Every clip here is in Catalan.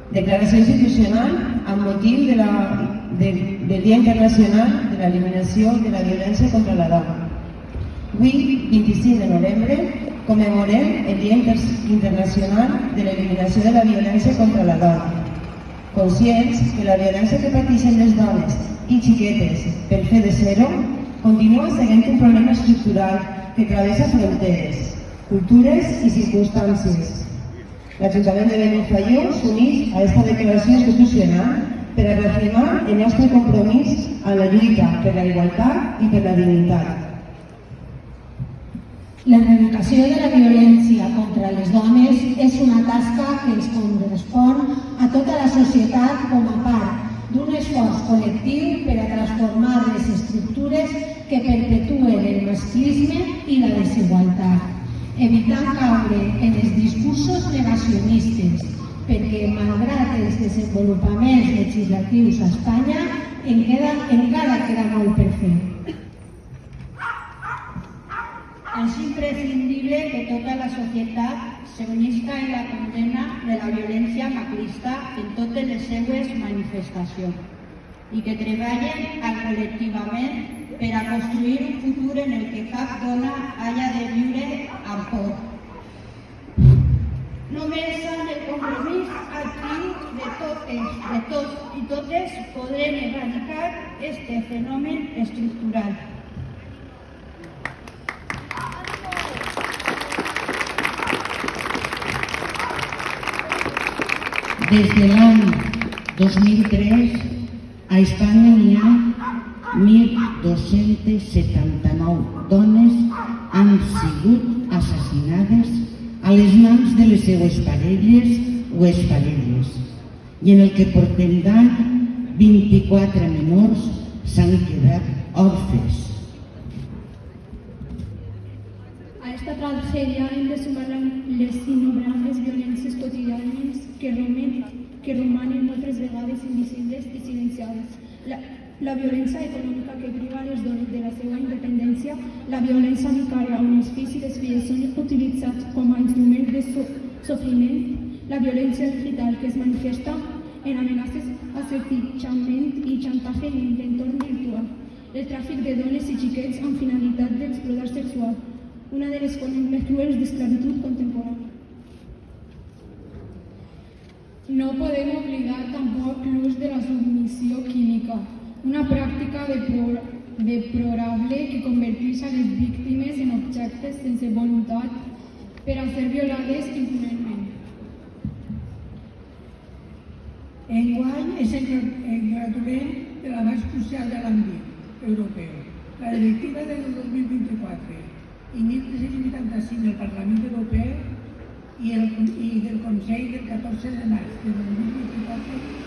Declaració institucional amb motiu del Dia Internacional de l'Eliminació de la Violència contra la Dona. Avui, 25 de novembre, commemorem el Dia Internacional de l'Eliminació de la Violència contra la Dona. Conscients que la violència que pateixen les dones i xiquetes pel fet de ser-ho continua sent un problema estructural que travessa fronteres, cultures i circumstàncies. L'Ajuntament de Benifaió s'uneix a aquesta declaració institucional per a reafirmar el nostre compromís a la lluita per la igualtat i per la dignitat. L'erradicació de la violència contra les dones és una tasca que ens correspon a tota la societat com a part d'un esforç col·lectiu per a transformar les estructures que perpetuen el masclisme i la desigualtat, evitant caure en els discursos negacionistes, perquè malgrat els desenvolupaments legislatius a Espanya encara queda molt per fer. És imprescindible que tota la societat s'unisca en la condemna de la violència masclista en totes les seues manifestacions i que treballen col·lectivament per a construir un futur en el que cap dona hagi de viure amb por. Només amb el compromís actiu de tots i totes podrem erradicar este fenomen estructural. Des de l'any 2003, a Espanya n'hi ha 1.279 dones han sigut assassinades a les mans de les seues parelles o exparelles, i en el que portem d'any 24 menors s'han quedat orfes. A esta tragedia hem de sumar les innombrables violències quotidianes que romanen moltes vegades invisibles i silenciades. La violència econòmica que priva les dones de la seva independència, la violència vicària on els fills i les filles són utilitzats com a instruments de sofriment, la violència digital que es manifesta en amenaces, assetjament i xantatge en l'entorn virtual, el tràfic de dones i xiquets amb finalitat d'explotar sexual, una de les formes més cruels d'esclavitud contemporània. No podem oblidar tampoc l'ús de la submissió química, una pràctica deplorable que converteix a les víctimes en objectes sense voluntat per a ser violades impunement. Enguany és el gratulem de la més crucial de l'àmbit europeu, la directiva del 2024 i 1385 del Parlament Europeu i del Consell del 14 de març de 2024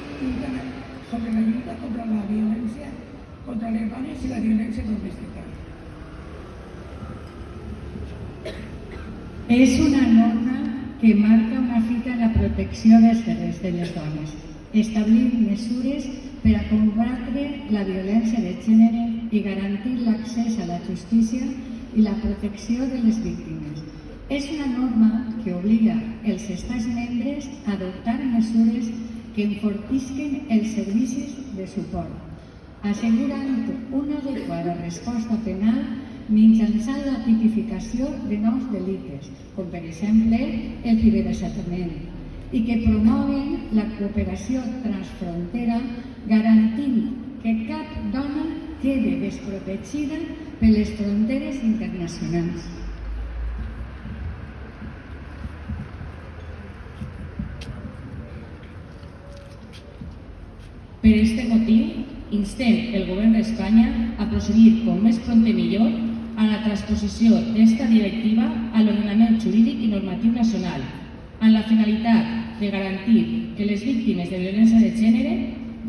sobre la lluita contra la violència contra les dones i la violència domèstica. És una norma que marca una fita en la protecció dels drets de les dones, establir mesures per a combatre la violència de gènere i garantir l'accés a la justícia i la protecció de les víctimes. És una norma que obliga els estats membres a adoptar mesures que enfortisquen els servicis de suport, assegurant una adequada resposta penal mitjançant la tipificació de nous delictes, com per exemple el ciberassetjament, i que promouen la cooperació transfrontera garantint que cap dona quede desprotegida per les fronteres internacionals. Per este motiu, instem el Govern d'Espanya a procedir com més prompte millor a la transposició d'esta directiva a l'ordenament jurídic i normatiu nacional, amb la finalitat de garantir que les víctimes de violència de gènere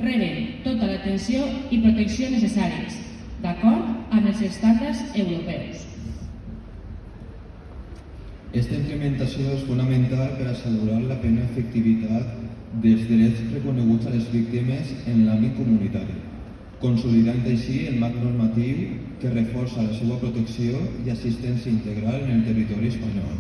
reben tota l'atenció i protecció necessàries, d'acord amb els estàndards europeus. Esta implementació és fonamental per assegurar la plena efectivitat dels drets reconeguts a les víctimes en l'àmbit comunitari, consolidant així el marc normatiu que reforça la seva protecció i assistència integral en el territori espanyol.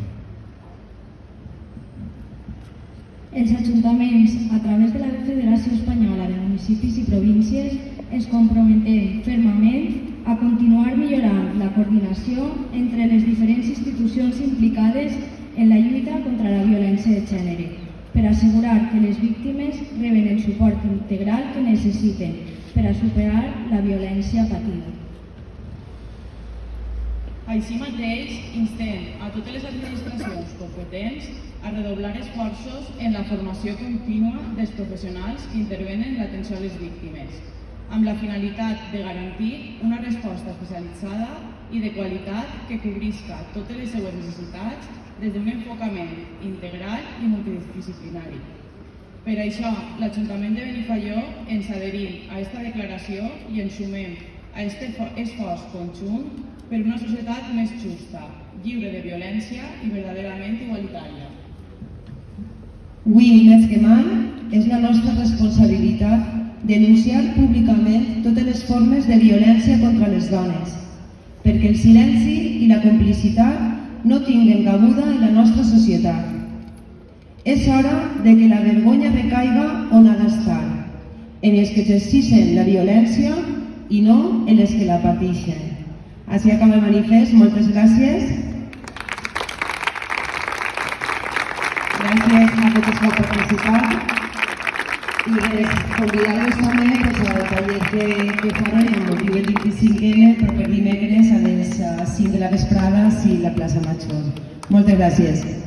Els ajuntaments, a través de la Federació Espanyola de Municipis i Províncies, ens comprometem fermament a continuar millorant la coordinació entre les diferents institucions implicades en la lluita contra la violència de gènere, per assegurar que les víctimes reben el suport integral que necessiten per a superar la violència patida. Així mateix, instem a totes les administracions competents a redoblar esforços en la formació contínua dels professionals que intervenen en l'atenció a les víctimes, amb la finalitat de garantir una resposta especialitzada i de qualitat que cobrisca totes les seues necessitats des d'un enfocament integral i multidisciplinari. Per això, l'Ajuntament de Benifaió ens adherim a aquesta declaració i ens sumem a aquest esforç conjunt per una societat més justa, lliure de violència i verdaderament igualitària. Avui, més que mai, és la nostra responsabilitat denunciar públicament totes les formes de violència contra les dones, perquè el silenci i la complicitat no tinguen cabuda en la nostra societat. És hora de que la vergonya recaiga on ha d'estar, en els que exerceixen la violència i no en les que la pateixen. Així acaba el manifest. Moltes gràcies. Gràcies a tots els que heu participat. I convidar-vos també al taller que farem amb motiu del 25N proper dimecres a les 5 de la vesprada a la plaça Major. Moltes gràcies.